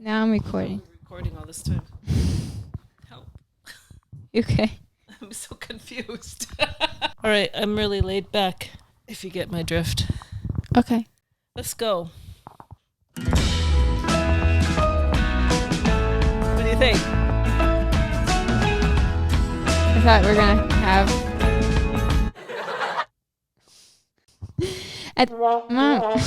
Now I'm recording. Recording all this time. Help. Okay. I'm so confused. All right, I'm really laid back, if you get my drift. Okay. Let's go. What do you think? I thought we were going to have... Mom.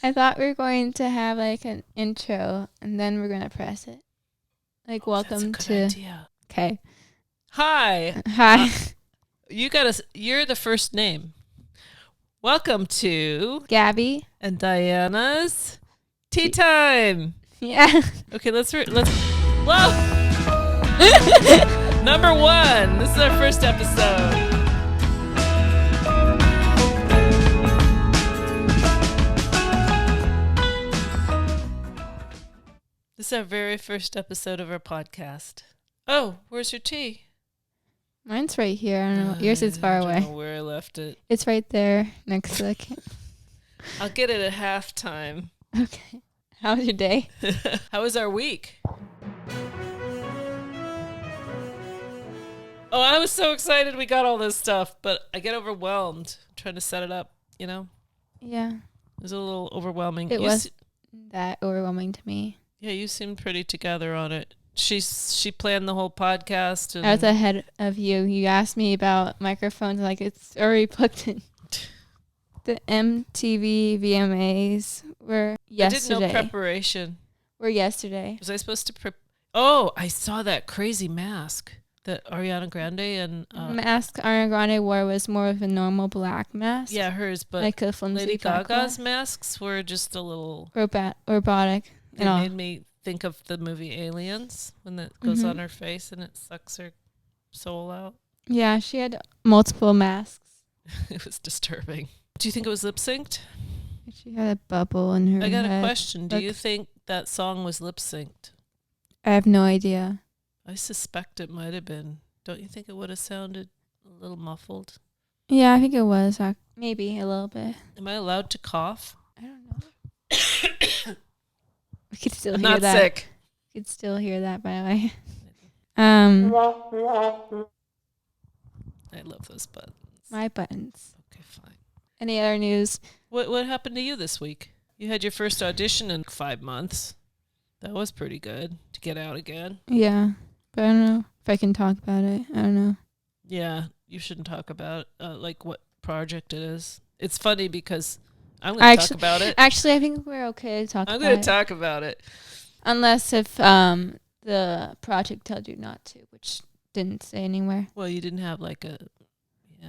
I thought we were going to have like an intro and then we're going to press it. Like, welcome that's a to... good idea. Okay. Hi. Hi. You're the first name. Welcome to Gabi. and Diana's Tea Time. Yeah. Okay, let's whoa. Number 1. This is our first episode. This is our very first episode of our podcast. Oh, where's your tea? Mine's right here. I don't know. Yours is far away. I don't know where I left it. It's right there next to the I'll get it at halftime. Okay. How was your day? How was our week? Oh, I was so excited we got all this stuff, but I get overwhelmed trying to set it up, you know? Yeah. It was a little overwhelming. It was that overwhelming to me. Yeah, you seemed pretty together on it. She planned the whole podcast. And I was ahead of you. You asked me about microphones, like it's already plugged in. The MTV VMAs were yesterday. I didn't know preparation. Were yesterday. Was I supposed to Oh, I saw that crazy mask that Ariana Grande and... mask Ariana Grande wore was more of a normal black mask. Yeah, hers, but like a flimsy Lady Gaga's masks were just a little... robotic. It made me think of the movie Aliens when that goes on her face and it sucks her soul out. Yeah, she had multiple masks. It was disturbing. Do you think it was lip synced? She had a bubble in her I got head. a question. Do you think that song was lip synced? I have no idea. I suspect it might have been. Don't you think it would have sounded a little muffled? Yeah, I think it was. Maybe a little bit. Am I allowed to cough? I don't know. We could still I'm hear not that. sick. We could still hear that, by the way. I love those buttons. My buttons. Okay, fine. Any other news? What happened to you this week? You had your first audition in 5 months. That was pretty good to get out again. Yeah, but I don't know if I can talk about it. I don't know. Yeah, you shouldn't talk about like what project it is. It's funny because I'm going to talk about it. Actually, I think we're okay to talk about it. I'm going to talk about it. Unless if the project tells you not to, which didn't say anywhere. Well, you didn't have like a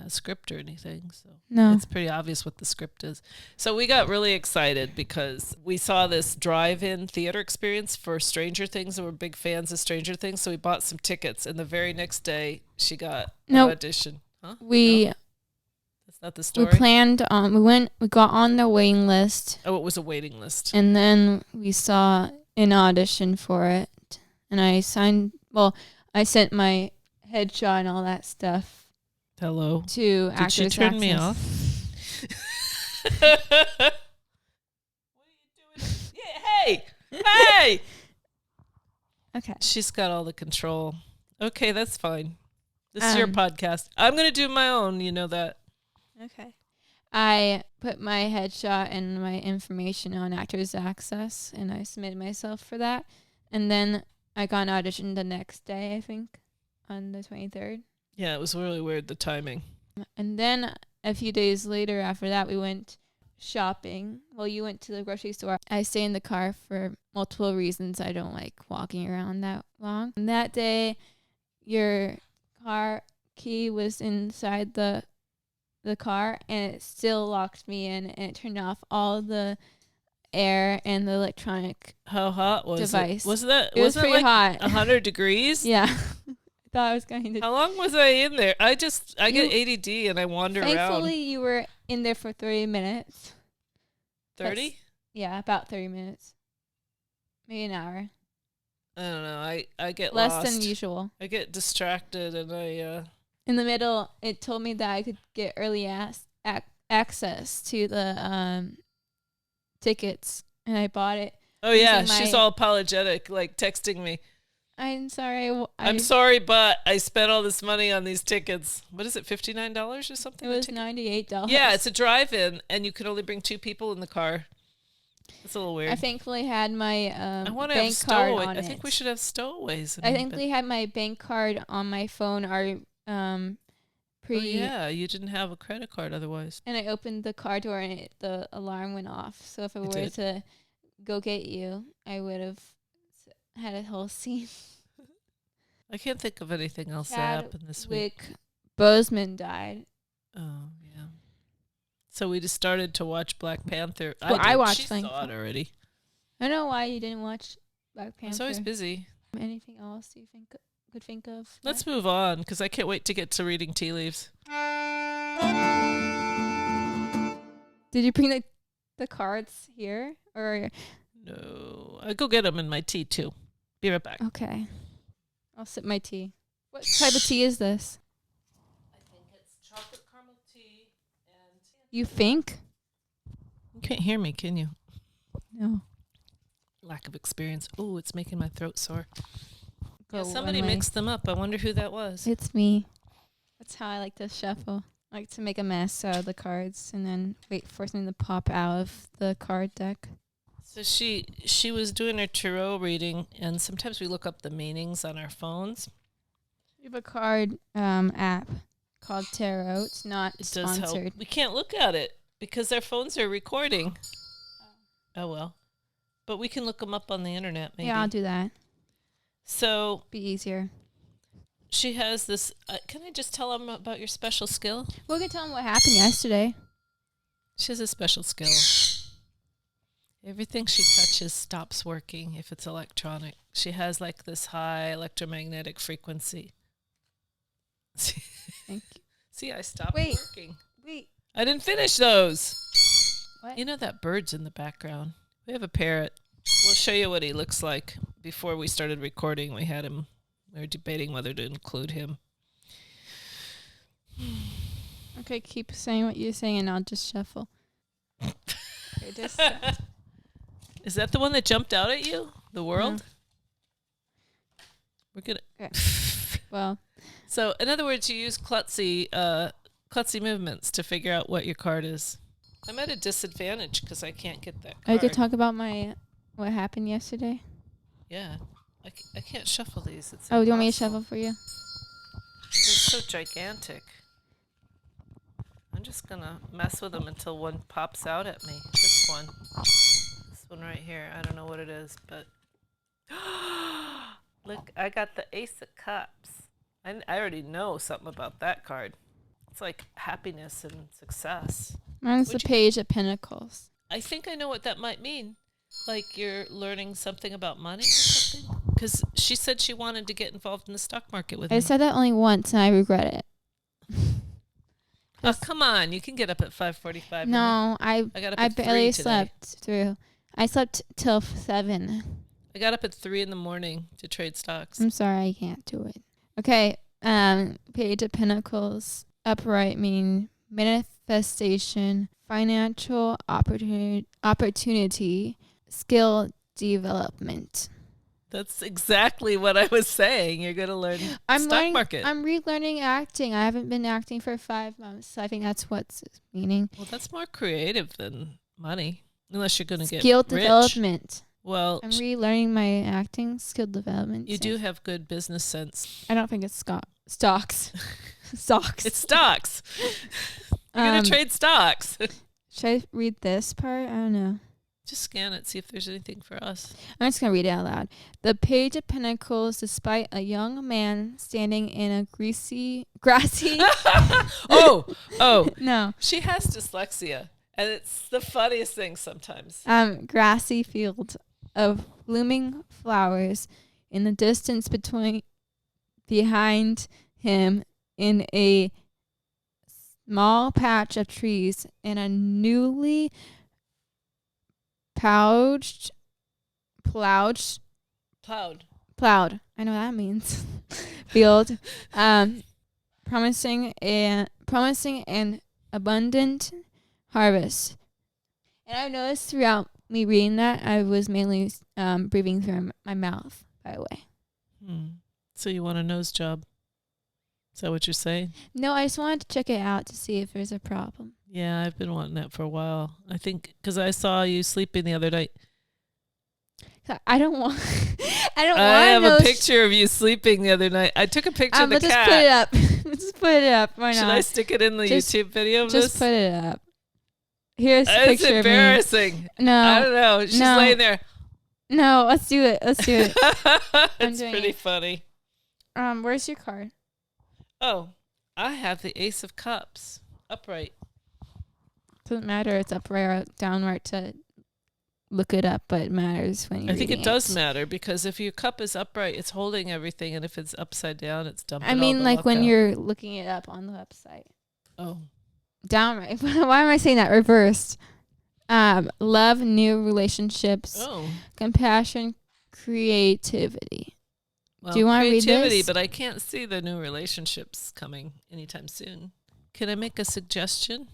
script or anything, so no. It's pretty obvious what the script is. So we got really excited because we saw this drive-in theater experience for Stranger Things, and we're big fans of Stranger Things, so we bought some tickets, and the very next day she got an audition. Huh? That's not the story. We planned on, we got on the waiting list. Oh, it was a waiting list. And then we saw an audition for it, and I sent my headshot and all that stuff. Hello. To Did she turn me off? What are you doing? Yeah, hey! Hey! Okay. She's got all the control. Okay, that's fine. This is your podcast. I'm going to do my own, you know that. Okay. I put my headshot and my information on Actors Access, and I submitted myself for that. And then I got an audition the next day, I think, on the 23rd. Yeah, it was really weird, the timing. And then a few days later after that, we went shopping. Well, you went to the grocery store. I stay in the car for multiple reasons. I don't like walking around that long. And that day, your car key was inside the car, and it still locked me in, and it turned off all the air and the electronic How hot was device. It? Was It was pretty like hot. 100 degrees? Yeah. I thought I was going to. How long was I in there? I get ADD and I wander around. Thankfully, you were in there for 30 minutes. 30? Yeah, about 30 minutes. Maybe an hour. I don't know. I get less lost. than usual. I get distracted and In the middle, it told me that I could get early access to the tickets, and I bought it Oh yeah, she's all apologetic, like texting me. I'm sorry. I'm sorry, but I spent all this money on these tickets. What is it, $59 or something? It was $98. Yeah, it's a drive-in, and you can only bring 2 people in the car. It's a little weird. I thankfully had my I want to bank have card on I think we should have stowaways. I thankfully had my bank card on my phone. Yeah, you didn't have a credit card otherwise. And I opened the car door and the alarm went off. So if I were to go get you, I would have had a whole scene. I can't think of anything else that happened this week. Boseman died. Oh, yeah. So we just started to watch Black Panther. Well, I watched. She saw it already. I don't know why you didn't watch Black Panther. I was always busy. Anything else you could think of? Let's move on, because I can't wait to get to reading tea leaves. Did you bring the cards here? Or no. I'll go get them in my tea, too. Be right back. Okay. I'll sip my tea. What type of tea is this? I think it's chocolate caramel tea. And you think? You can't hear me, can you? No. Lack of experience. Oh, it's making my throat sore. Yeah, somebody mixed them up. I wonder who that was. It's me. That's how I like to shuffle. I like to make a mess out of the cards and then wait for something to pop out of the card deck. So she was doing her tarot reading, and sometimes we look up the meanings on our phones. We have a card app called Tarot. It's not sponsored. Does help. We can't look at it because our phones are recording. Oh well. But we can look them up on the internet, maybe. Yeah, I'll do that. So be easier. She has this. Can I just tell them about your special skill? We can tell them what happened yesterday. She has a special skill. Everything she touches stops working if it's electronic. She has like this high electromagnetic frequency. Thank you. See, I stopped working. Wait. I didn't finish those. What? You know that bird's in the background. We have a parrot. We'll show you what he looks like. Before we started recording, we were debating whether to include him. Okay, keep saying what you're saying and I'll just shuffle. Is that the one that jumped out at you? The world? We're gonna. Okay. Well. So, in other words, you use klutzy movements to figure out what your card is. I'm at a disadvantage because I can't get that card. I could talk about what happened yesterday. Yeah, I can't shuffle these. It's do you want me to shuffle for you? They're so gigantic. I'm just gonna mess with them until one pops out at me. This one right here. I don't know what it is, but look, I got the Ace of Cups. I already know something about that card. It's like happiness and success. Mine's the Page of Pentacles. I think I know what that might mean. Like you're learning something about money or something? Because she said she wanted to get involved in the stock market with me. I said that only once and I regret it. Oh, come on. You can get up at 5:45. No, I barely slept through. I slept till 7. I got up at 3 in the morning to trade stocks. I'm sorry, I can't do it. Okay, Page of Pentacles, upright meaning manifestation, financial opportunity, skill development. That's exactly what I was saying. You're going to learn stock market. I'm relearning acting. I haven't been acting for 5 months. So I think that's what's meaning. Well, that's more creative than money, unless you're going to get skill rich. Development. Well, I'm relearning my acting skill development. You do have good business sense. I don't think it's stocks. Stocks. It's stocks. You're going to trade stocks. Should I read this part? I don't know. Just scan it, see if there's anything for us. I'm just going to read it out loud. The Page of Pentacles, despite a young man standing in a grassy... Oh. No. She has dyslexia, and it's the funniest thing sometimes. Grassy field of blooming flowers in the distance behind him in a small patch of trees and a newly plowed. I know what that means. Field, promising an abundant harvest. And I've noticed throughout me reading that, I was mainly breathing through my mouth, by the way. So you want a nose job? Is that what you're saying? No, I just wanted to check it out to see if there's a problem. Yeah, I've been wanting that for a while. I think because I saw you sleeping the other night. I don't want. I have a picture of you sleeping the other night. I took a picture of the just cat. Put it up. Just put it up. Why not? Should I stick it in the YouTube video of just this? Put it up. Here's a picture It's embarrassing. of me. No. I don't know. She's laying there. No, let's do it. Let's do it. It's pretty funny. Where's your card? Oh, I have the Ace of Cups. Upright. Doesn't matter. It's upright or downright to look it up, but it matters when you're I think it reading does matter because if your cup is upright, it's holding everything, and if it's upside down, it's dumping. I mean, like when you're looking it up on the website. Oh. Downright. Why am I saying that reversed? Love, new relationships, compassion, creativity. Well, do you want to read this? But I can't see the new relationships coming anytime soon. Can I make a suggestion?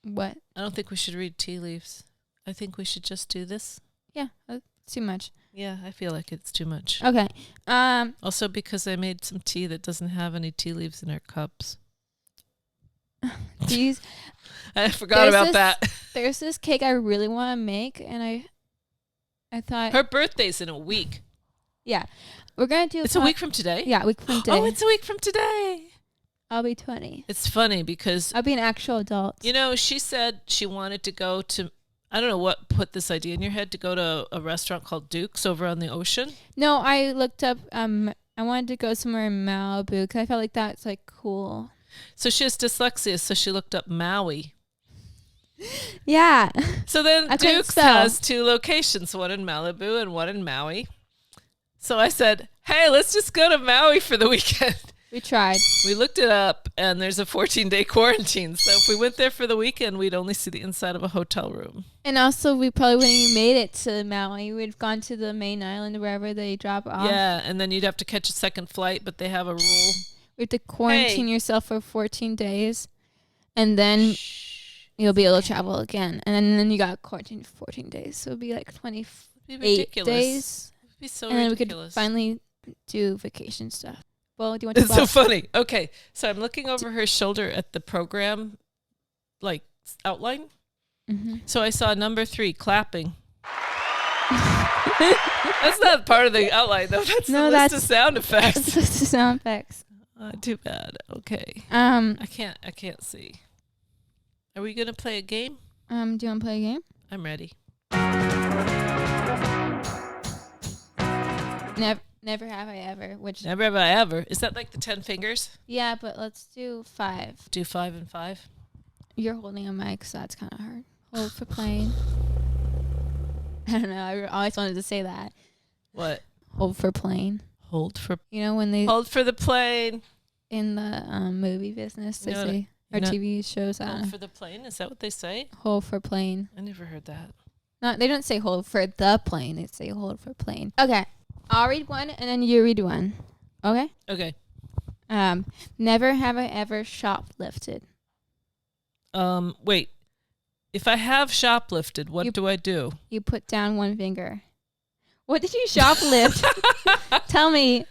What? I don't think we should read tea leaves. I think we should just do this. Yeah, that's too much. Yeah, I feel like it's too much. Okay. Also because I made some tea that doesn't have any tea leaves in our cups. These. I forgot about that. There's this cake I really want to make, and I thought her birthday's in a week. Yeah, we're gonna do. It's a week from today. Yeah, a week from today. Oh, it's a week from today. I'll be 20. It's funny because I'll be an actual adult. You know, she said she wanted to go to. I don't know what put this idea in your head to go to a restaurant called Duke's over on the ocean. No, I looked up. I wanted to go somewhere in Malibu because I felt like that's like cool. So she has dyslexia, so she looked up Maui. Yeah. So then Duke's has 2 locations, one in Malibu and one in Maui. So I said, hey, let's just go to Maui for the weekend. We tried. We looked it up, and there's a 14-day quarantine. So if we went there for the weekend, we'd only see the inside of a hotel room. And also, we probably wouldn't even made it to Maui. We'd gone to the main island, wherever they drop off. Yeah, and then you'd have to catch a second flight, but they have a rule. You have to quarantine yourself for 14 days, and then you'll be able to travel again. And then you got quarantined for 14 days. So it'd be like 28 days. It'd be so and then ridiculous. We could finally do vacation stuff. Well, do you want to? It's so funny. Okay, so I'm looking over her shoulder at the program, like outline. Mm-hmm. So I saw number 3, clapping. That's not part of the outline, though. That's the list of sound effects. That's the list of sound effects. Too bad. Okay. I can't see. Are we gonna play a game? Do you want to play a game? I'm ready. Never have I ever. Never have I ever. Is that like the 10 fingers? Yeah, but let's do 5. Do 5 and 5. You're holding a mic, so that's kind of hard. Hold for plane. I don't know. I always wanted to say that. What? Hold for plane. Hold for. You know when they hold for the plane. In the movie business, they say or TV shows. Hold for the plane. Is that what they say? Hold for plane. I never heard that. No, they don't say hold for the plane. They say hold for plane. Okay. I'll read one and then you read one. Okay? Okay. Never have I ever shoplifted. Wait. If I have shoplifted, what do I do? You put down one finger. What did you shoplift? Tell me.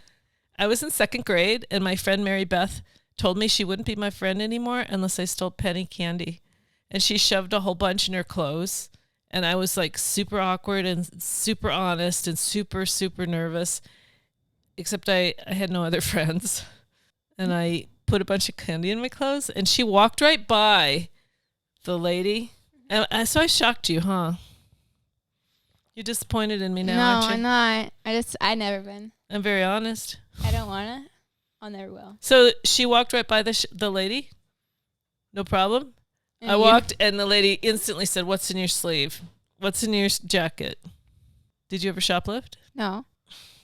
I was in 2nd grade and my friend Mary Beth told me she wouldn't be my friend anymore unless I stole penny candy. And she shoved a whole bunch in her clothes. And I was like super awkward and super honest and super, super nervous. Except I had no other friends. And I put a bunch of candy in my clothes. And she walked right by the lady. And so I shocked you, huh? You're disappointed in me now, aren't you? No, I'm not. I've never been. I'm very honest. I don't want to. I'll never will. So she walked right by the lady? No problem? I walked, and the lady instantly said, what's in your sleeve? What's in your jacket? Did you ever shoplift? No.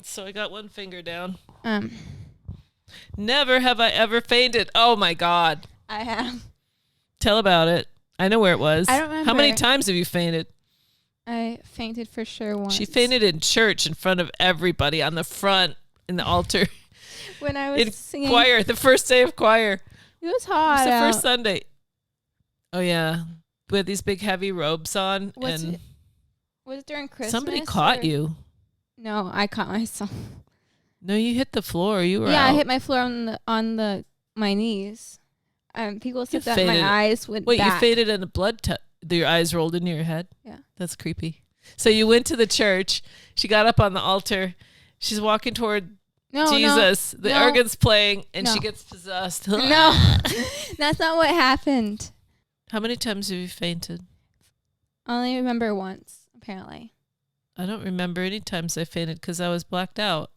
So I got one finger down. Never have I ever fainted. Oh, my God. I have. Tell about it. I know where it was. I don't remember. How many times have you fainted? I fainted for sure once. She fainted in church in front of everybody on the front in the altar. When I was singing. Choir, the first day of choir. It was hot. It was the first Sunday. Oh, yeah. We had these big heavy robes on. Was it during Christmas? Somebody caught you. No, I caught myself. No, you hit the floor. You were Yeah, out. I hit my floor on my knees. People said that faded. my eyes went Wait, back. you faded and your eyes rolled into your head? Yeah. That's creepy. So you went to the church. She got up on the altar. She's walking toward Jesus. The organ's playing, and she gets possessed. No, that's not what happened. How many times have you fainted? I only remember once, apparently. I don't remember any times I fainted because I was blacked out.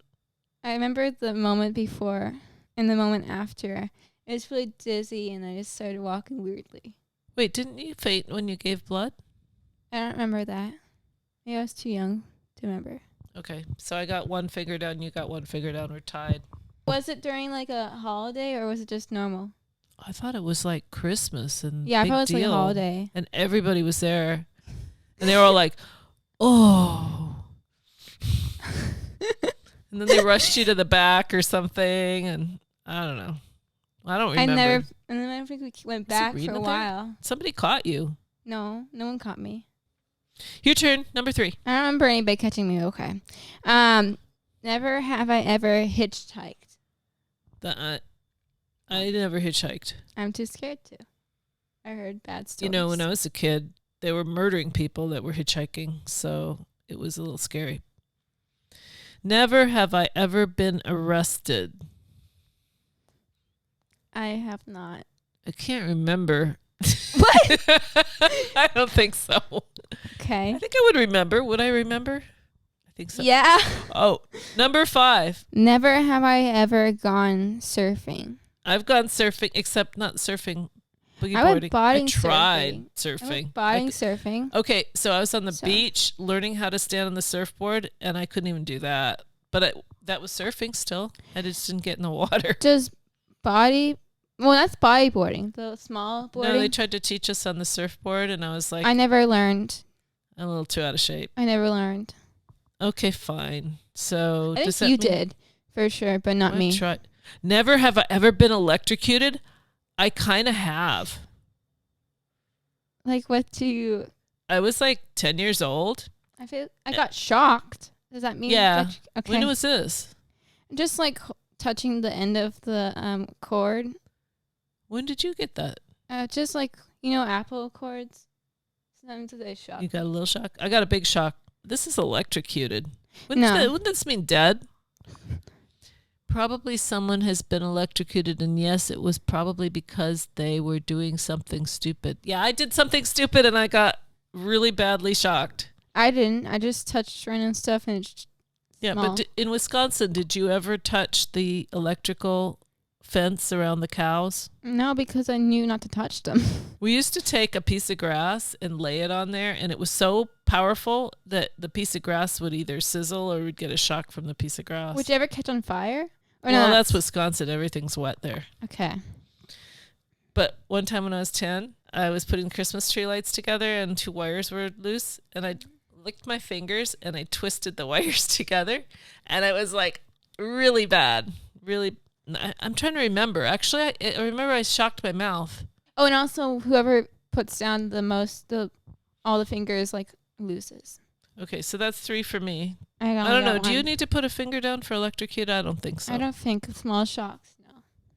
I remember the moment before and the moment after. It was really dizzy, and I just started walking weirdly. Wait, didn't you faint when you gave blood? I don't remember that. Maybe I was too young to remember. Okay, so I got one finger down, you got one finger down. We're tied. Was it during like a holiday, or was it just normal? I thought it was like Christmas and Yeah, I big thought it was like a deal. holiday. And everybody was there. And they were all like, oh. And then they rushed you to the back or something. And I don't know. I don't remember. And then I think we went back for a while. Somebody caught you. No one caught me. Your turn, number 3. I don't remember anybody catching me. Okay. Never have I ever hitchhiked. I never hitchhiked. I'm too scared to. I heard bad stories. You know, when I was a kid, they were murdering people that were hitchhiking, so it was a little scary. Never have I ever been arrested. I have not. I can't remember. What? I don't think so. Okay. I think I would remember. Would I remember? I think so. Yeah. Oh, number 5. Never have I ever gone surfing. I've gone surfing, except not surfing. Boogie I boarding. went boarding I tried surfing. surfing. Boarding surfing. Okay, so I was on the beach learning how to stand on the surfboard, and I couldn't even do that. But that was surfing still. I just didn't get in the water. Does well, that's bodyboarding, the small boarding. No, they tried to teach us on the surfboard, and I was like, I never learned. I'm a little too out of shape. I never learned. Okay, fine. So I think you did, for sure, but not me. Never have I ever been electrocuted. I kind of have. Like, what do you... I was like 10 years old. I got shocked. Does that mean... Yeah. Okay. When was this? Just like touching the end of the cord. When did you get that? Just like, Apple cords. Sometimes they shock. You got a little shock? I got a big shock. This is electrocuted. Wouldn't this mean dead? Probably someone has been electrocuted, and yes, it was probably because they were doing something stupid. Yeah, I did something stupid, and I got really badly shocked. I didn't. I just touched random stuff, and it's small. But in Wisconsin, did you ever touch the electrical fence around the cows? No, because I knew not to touch them. We used to take a piece of grass and lay it on there, and it was so powerful that the piece of grass would either sizzle or we'd get a shock from the piece of grass. Would you ever catch on fire? Well, that's Wisconsin. Everything's wet there. Okay. But one time when I was 10, I was putting Christmas tree lights together, and 2 wires were loose, and I licked my fingers, and I twisted the wires together, and it was like really bad. Really, I'm trying to remember. Actually, I remember I shocked my mouth. Oh, and also whoever puts down all the fingers like loses. Okay, so that's 3 for me. I don't know. Do you need to put a finger down for electrocute? I don't think so. I don't think small shocks.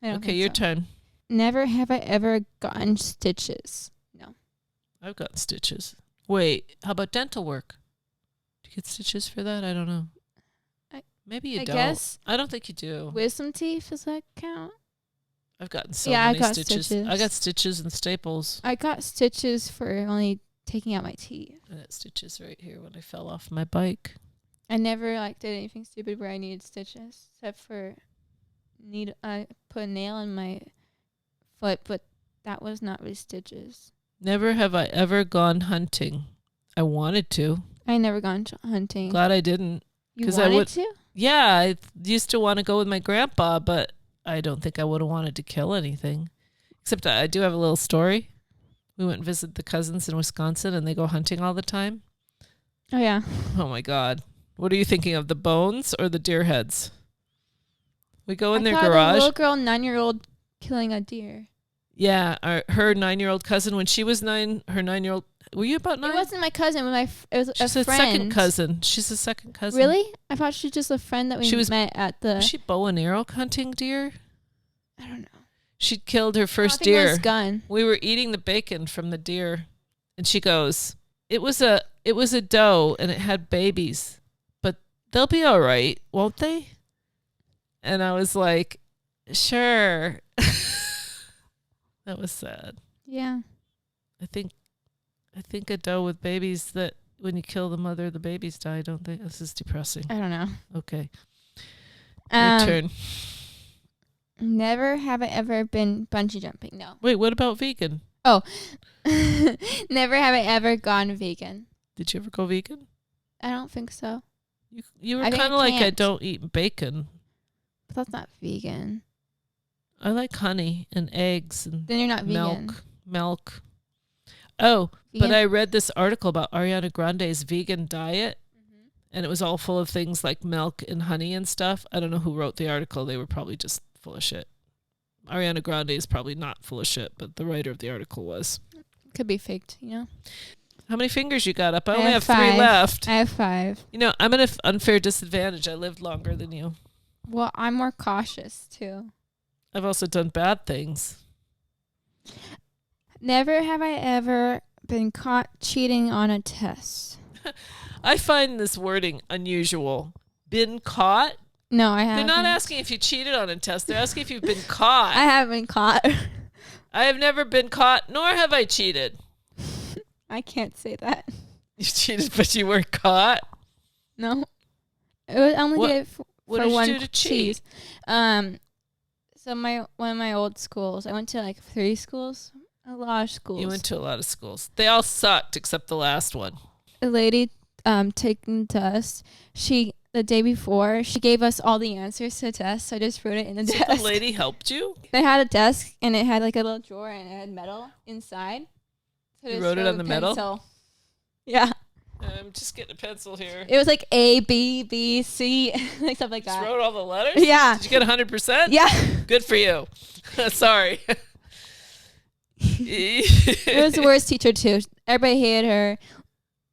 No. Okay, your turn. Never have I ever gotten stitches. No. I've got stitches. Wait, how about dental work? Do you get stitches for that? I don't know. Maybe you don't. I guess. I don't think you do. Wisdom teeth, does that count? I've gotten many stitches. I got stitches and staples. I got stitches for only taking out my teeth. I got stitches right here when I fell off my bike. I never did anything stupid where I needed stitches, except for I put a nail in my foot, but that was not really stitches. Never have I ever gone hunting. I wanted to. I never gone hunting. Glad I didn't. You wanted to? Yeah, I used to want to go with my grandpa, but I don't think I would have wanted to kill anything. Except I do have a little story. We went and visited the cousins in Wisconsin, and they go hunting all the time. Oh, yeah. Oh, my God. What are you thinking of, the bones or the deer heads? We go in their garage. A little girl, 9-year-old, killing a deer. Yeah, her 9-year-old cousin, when she was 9, her 9-year-old Were you about 9? It wasn't my cousin. It was She's a a friend. second cousin. She's a second cousin. Really? I thought she was just a friend that we met at the... Was she bow and arrow hunting deer? I don't know. She'd killed her first I deer. think it was gun. We were eating the bacon from the deer, and she goes, it was a doe, and it had babies, but they'll be all right, won't they? And I was like, sure. That was sad. Yeah. I think a doe with babies, that when you kill the mother, the babies die, don't they? This is depressing. I don't know. Okay. Your turn. Never have I ever been bungee jumping. No. Wait, what about vegan? Oh. Never have I ever gone vegan. Did you ever go vegan? I don't think so. You were kind of like, I don't eat bacon. But that's not vegan. I like honey and eggs and then you're not vegan. Milk. Oh, Vegan? but I read this article about Ariana Grande's vegan diet, and it was all full of things like milk and honey and stuff. I don't know who wrote the article. They were probably just full of shit. Ariana Grande is probably not full of shit, but the writer of the article was. Could be faked, you know? How many fingers you got up? I only have 3 5. left. I have 5. You know, I'm at an unfair disadvantage. I lived longer than you. Well, I'm more cautious, too. I've also done bad things. Never have I ever been caught cheating on a test. I find this wording unusual. Been caught? No, I haven't. They're not asking if you cheated on a test. They're asking if you've been caught. I haven't been caught. I have never been caught, nor have I cheated. I can't say that. You cheated, but you weren't caught? No. It was only did it for what did one you do to cheat? So one of my old schools, I went to like 3 schools. A lot of schools. You went to a lot of schools. They all sucked except the last one. A lady taking the test, the day before, she gave us all the answers to the test, so I just wrote it in the desk. The lady helped you? They had a desk, and it had like a little drawer, and it had metal inside. So you wrote it on the metal? Yeah. I'm just getting a pencil here. It was like A, B, B, C, like stuff like that. Just wrote all the letters? Yeah. Did you get 100%? Yeah. Good for you. Sorry. It was the worst teacher, too. Everybody hated her.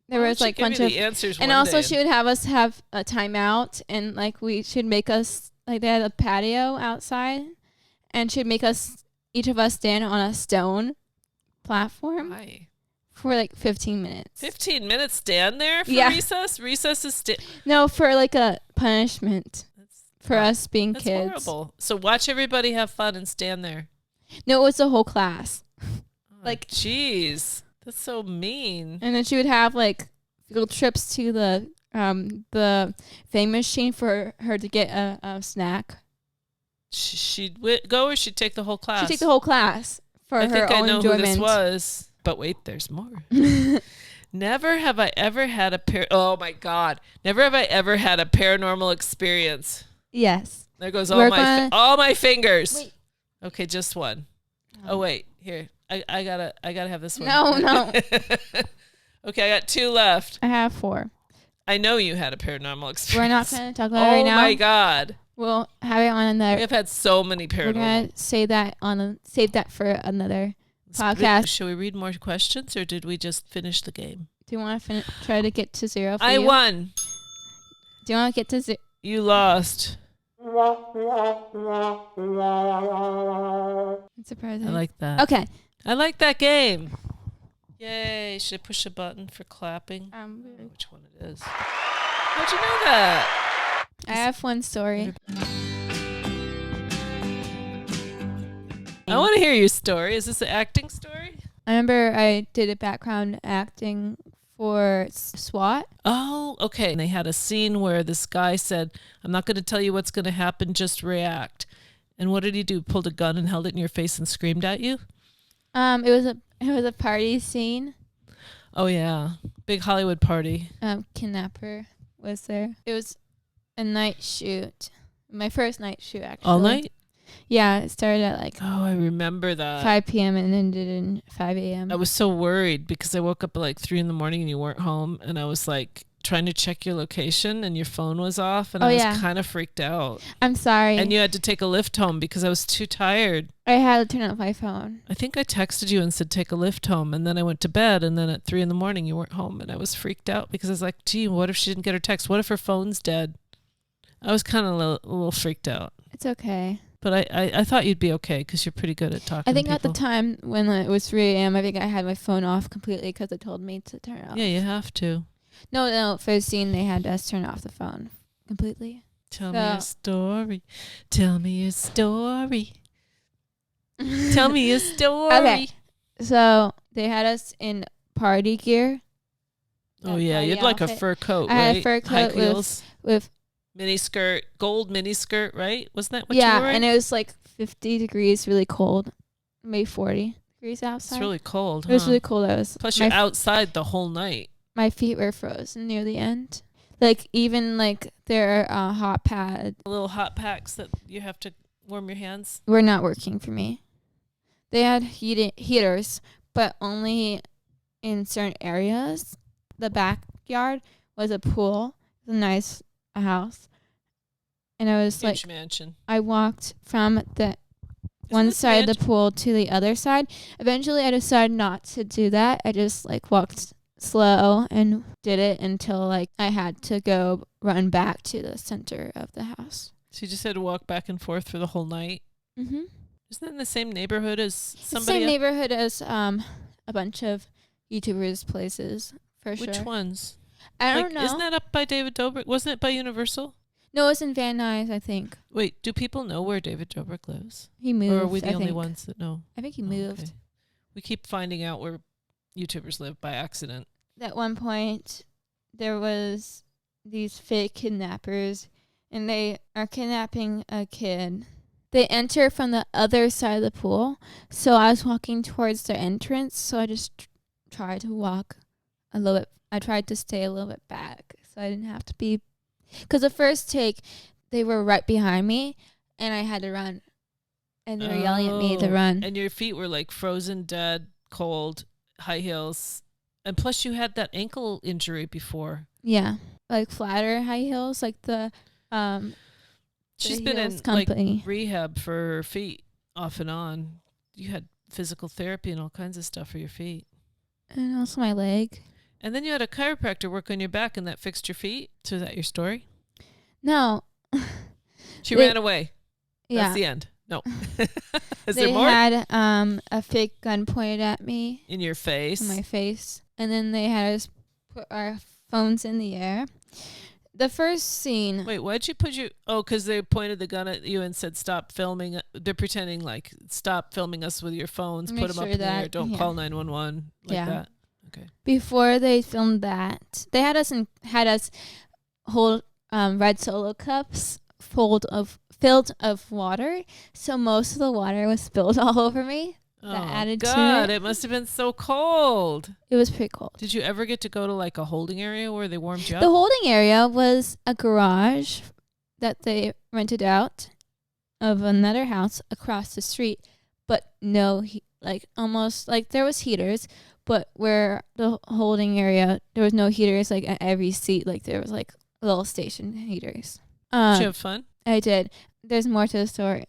There was like a bunch of answers, and also she would have us have a timeout, and like she'd make us, like they had a patio outside, and she'd make us, each of us, stand on a stone platform. Why? For like 15 minutes. 15 minutes stand there for recess? Recess is no, for like a punishment for us being that's kids. Horrible. So watch everybody have fun and stand there. No, it was the whole class. Like, jeez, that's so mean. And then she would have like field trips to the fame machine for her to get a snack. She'd go, or she'd take the whole class? She'd take the whole class for her own enjoyment. I think I know who this was. But wait, there's more. Never have I ever had oh my God. Never have I ever had a paranormal experience. Yes. There goes all my fingers. Wait. Okay, just one. Oh wait, here. I gotta have this one. No. Okay, I got 2 left. I have 4. I know you had a paranormal experience. We're not gonna talk about it right now. Oh my God. We'll have it on another. We have had so many paranormal. We're gonna save that for another podcast. Should we read more questions, or did we just finish the game? Do you want to try to get to 0? I won. Do you want to get to 0? You lost. It's surprising. I like that. Okay. I like that game. Yay. Should I push a button for clapping? I don't know which one it is. How'd you know that? I have one story. I want to hear your story. Is this an acting story? I remember I did a background acting for SWAT. Oh, okay. And they had a scene where this guy said, I'm not going to tell you what's going to happen, just react. And what did he do? Pulled a gun and held it in your face and screamed at you? It was a party scene. Oh, yeah. Big Hollywood party. Kidnapper was there. It was a night shoot. My first night shoot, actually. All night? Yeah, it started at like... Oh, I remember that. 5 p.m. and ended in 5 a.m. I was so worried because I woke up at like 3 a.m. and you weren't home. And I was like trying to check your location and your phone was off, and Oh, I was yeah. kind of freaked out. I'm sorry. And you had to take a lift home because I was too tired. I had to turn off my phone. I think I texted you and said take a lift home, and then I went to bed, and then at 3 a.m. you weren't home, and I was freaked out because I was like, gee, what if she didn't get her text? What if her phone's dead? I was kind of a little freaked out. It's okay. But I thought you'd be okay because you're pretty good at talking I think to at the people. time when it was 3 a.m., I think I had my phone off completely because it told me to turn it off. Yeah, you have to. No, first scene, they had us turn off the phone completely. Tell me a story. Tell me a story. Tell me a story. Okay. So they had us in party gear. Oh, yeah. You had like a fur coat, I right? had a fur coat High heels. with Mini skirt, gold mini skirt, right? Wasn't that what you yeah, were? and it was like 50 degrees, really cold, maybe 40 degrees outside. It's really cold, It was really cold. Plus, you're outside the whole night. My feet were frozen near the end. Like, even like their hot pad. Little hot packs that you have to warm your hands. Were not working for me. They had heaters, but only in certain areas. The backyard was a pool, a nice house, and I was Huge like, mansion. I walked from the one side of the pool to the other side. Eventually, I decided not to do that. I just like walked slow and did it until like I had to go run back to the center of the house. So you just had to walk back and forth for the whole night. Mm-hmm. Isn't that in the same neighborhood as Same somebody? neighborhood as a bunch of YouTubers' places for sure. Which ones? I don't know. Isn't that up by David Dobrik? Wasn't it by Universal? No, it's in Van Nuys, I think. Wait, do people know where David Dobrik lives? He moved. Or are we the only ones that know? I think he moved. Okay. We keep finding out where YouTubers live by accident. At one point, there was these fake kidnappers, and they are kidnapping a kid. They enter from the other side of the pool, so I was walking towards the entrance, so I just tried to walk a little bit. I tried to stay a little bit back, so I didn't have to be... Because the first take, they were right behind me, and I had to run. And they were yelling at me to run. And your feet were like frozen, dead, cold, high heels. And plus you had that ankle injury before. Yeah. Like flatter high heels, like the She's been in like rehab for her feet off and on. You had physical therapy and all kinds of stuff for your feet. And also my leg. And then you had a chiropractor work on your back and that fixed your feet. So is that your story? No. She ran away. Yeah. That's the end. No. Is there more? They had a fake gun pointed at me. In your face? In my face. And then they had us put our phones in the air. The first scene... Wait, why'd you put your... Oh, because they pointed the gun at you and said, stop filming. They're pretending like, stop filming us with your phones. Put them up in the air. Don't call 911. Like that. Okay. Before they filmed that, they had us hold red Solo cups filled of water. So most of the water was spilled all over me. That added God, to it must have been so cold. It was pretty cold. Did you ever get to go to like a holding area where they warmed you up? The holding area was a garage that they rented out of another house across the street, but no, almost like there was heaters, but where the holding area, there was no heaters like at every seat. Like there was like little station heaters. Did you have fun? I did. There's more to the story.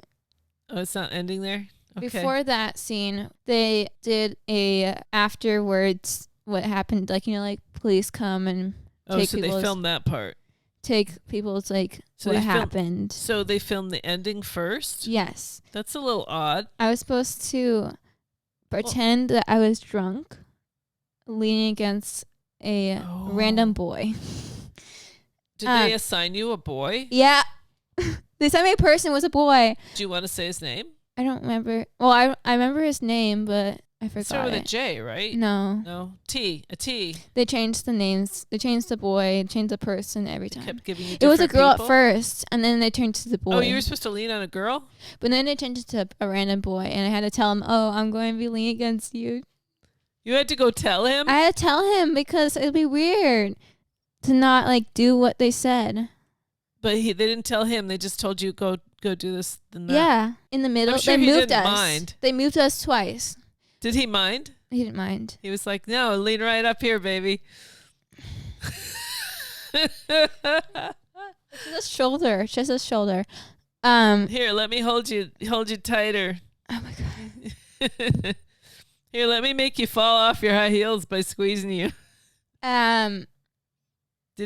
Oh, it's not ending there? Okay. Before that scene, they did a afterwards what happened, like, like police come and take so they filmed that part. Take people's what happened. So they filmed the ending first? Yes. That's a little odd. I was supposed to pretend that I was drunk, leaning against a random boy. Did they assign you a boy? Yeah. They assigned me a person, was a boy. Do you want to say his name? I don't remember. Well, I remember his name, but I forgot. Start with a J, right? No. A T. They changed the names. They changed the boy, changed the person every time. They kept giving you it was a girl people? At first, and then they turned to the boy. Oh, you were supposed to lean on a girl? But then they changed it to a random boy, and I had to tell him, I'm going to be leaning against you. You had to go tell him? I had to tell him because it would be weird to not do what they said. But they didn't tell him. They just told you go do this and that. Yeah, in the middle. I'm sure they he moved didn't us. mind. They moved us twice. Did he mind? He didn't mind. He was like, no, lean right up here, baby. Just a shoulder. Just a shoulder. Here, let me hold you tighter. Oh my god. Here, let me make you fall off your high heels by squeezing you. Did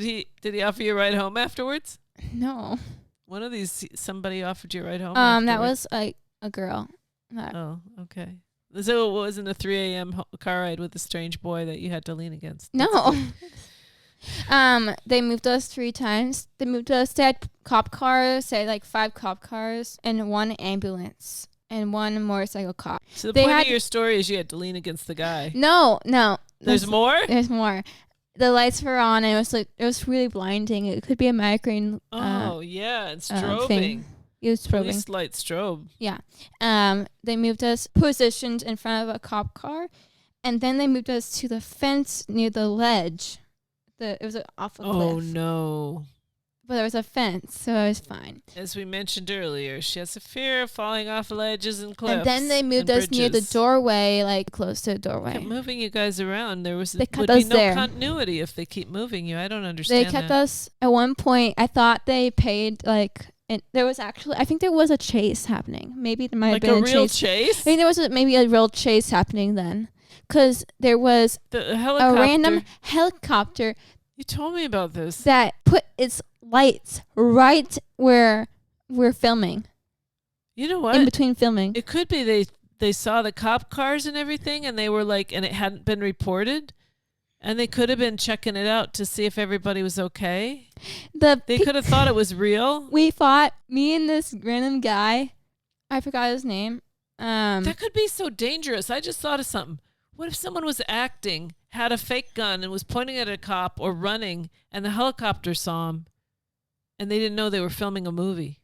he offer you a ride home afterwards? No. One of these, somebody offered you a ride home. That was like a girl. Oh, okay. So it wasn't a 3 a.m. car ride with a strange boy that you had to lean against. No. They moved us 3 times. They had cop cars, they had like 5 cop cars, and 1 ambulance, and 1 motorcycle cop. So the point of your story is you had to lean against the guy. No. There's more? There's more. The lights were on, and it was really blinding. It could be a migraine. Yeah, it's strobing. It was strobing. Police light strobe. Yeah. They moved us positioned in front of a cop car, and then they moved us to the fence near the ledge. It was off a cliff. Oh no! But there was a fence, so I was fine. As we mentioned earlier, she has a fear of falling off ledges and cliffs. And then they moved us near the doorway, like close to the doorway. Kept moving you guys around. There would be no continuity if they keep moving you. I don't understand. They kept us at one point. I thought they paid like. And there was actually, I think there was a chase happening. Maybe there might have been a real chase. I think there was maybe a real chase happening then, because there was a random helicopter. You told me about this. That put its lights right where we're filming. You know what? In between filming. It could be they saw the cop cars and everything, and they were like, and it hadn't been reported. And they could have been checking it out to see if everybody was okay. They could have thought it was real. We thought, me and this random guy, I forgot his name. That could be so dangerous. I just thought of something. What if someone was acting, had a fake gun, and was pointing at a cop or running, and the helicopter saw him, and they didn't know they were filming a movie?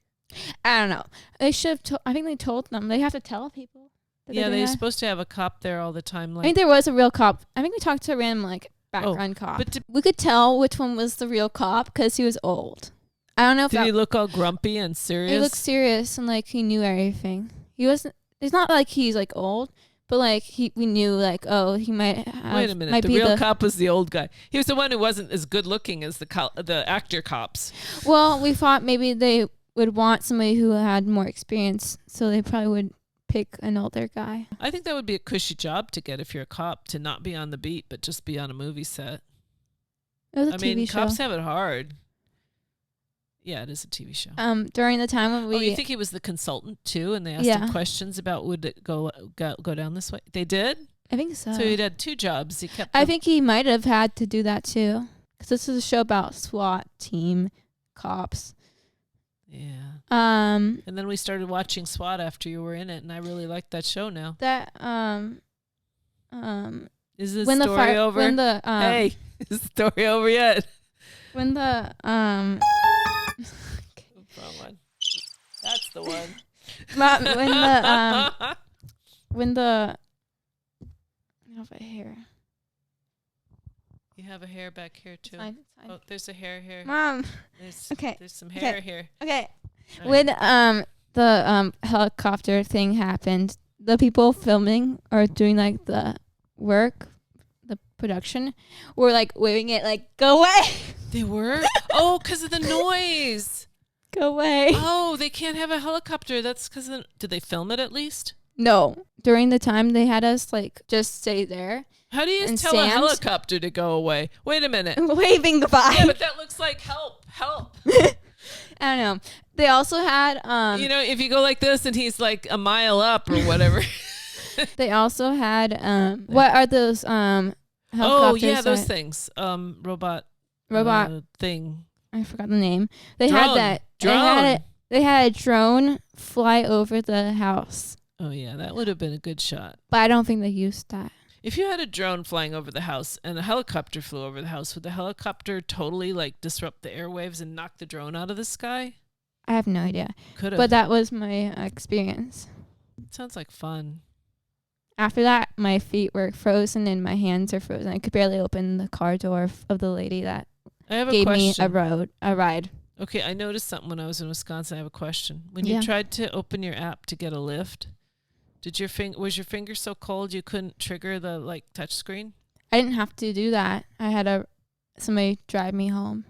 I don't know. They should have I think they told them. They have to tell people. Yeah, they're supposed to have a cop there all the time. I think there was a real cop. I think we talked to a random background cop. But we could tell which one was the real cop because he was old. I don't know if did he look all grumpy and serious? He looked serious and like he knew everything. He wasn't. It's not like he's like old, but like we knew like he might have. Wait a minute. The real cop was the old guy. He was the one who wasn't as good looking as the actor cops. Well, we thought maybe they would want somebody who had more experience, so they probably would pick an older guy. I think that would be a cushy job to get if you're a cop, to not be on the beat but just be on a movie set. It was a TV show. Cops have it hard. Yeah, it is a TV show. During the time when you think he was the consultant too, and they asked him questions about would it go down this way? They did? I think so. So he'd had 2 jobs. I think he might have had to do that too, because this is a show about SWAT team cops. Yeah. And then we started watching SWAT after you were in it, and I really like that show now. That is the story over? Hey, is the story over yet? When the Wrong one. That's the one. When the I have a hair. You have a hair back here too. It's fine. Oh, there's a hair here. Mom. There's some hair here. Okay. Right. When the helicopter thing happened, the people filming or doing like the work, the production, were like waving it like, go away. They were? Oh, because of the noise. Go away. Oh, they can't have a helicopter. That's because did they film it at least? No. During the time they had us like just stay there. How do you tell a helicopter to go away? Wait a minute. Waving goodbye. Yeah, but that looks like help. I don't know. They also had if you go like this and he's like a mile up or whatever. They also had what are those helicopters? Oh yeah, those things. Robot thing. I forgot the name. They drone. Had that. Drone. They had a drone fly over the house. Oh yeah, that would have been a good shot. But I don't think they used that. If you had a drone flying over the house and a helicopter flew over the house, would the helicopter totally like disrupt the airwaves and knock the drone out of the sky? I have no idea. Could have. But that was my experience. Sounds like fun. After that, my feet were frozen and my hands are frozen. I could barely open the car door of the lady that gave me a ride. Okay, I noticed something when I was in Wisconsin. I have a question. When you tried to open your app to get a lift, was your finger so cold you couldn't trigger the touch screen? I didn't have to do that. I had somebody drive me home.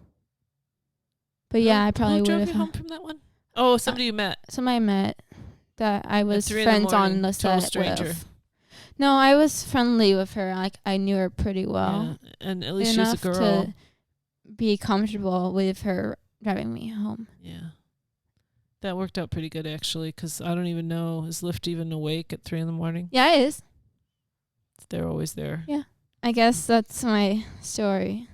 But yeah, I probably Who would drove have. you home from that one? Oh, somebody you met. Somebody I met that I was 3 in the friends morning, on the total set stranger. with. No, I was friendly with her. Like I knew her pretty well. Yeah, and at least she was a Enough girl. to be comfortable with her driving me home. Yeah. That worked out pretty good, actually, because I don't even know. Is Lyft even awake at 3 in the morning? Yeah, it is. They're always there. Yeah. I guess that's my story.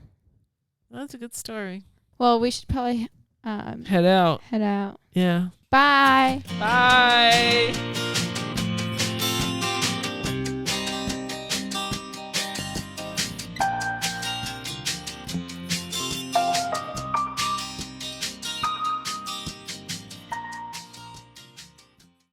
That's a good story. Well, we should probably Head out. head out. Yeah. Bye. Bye.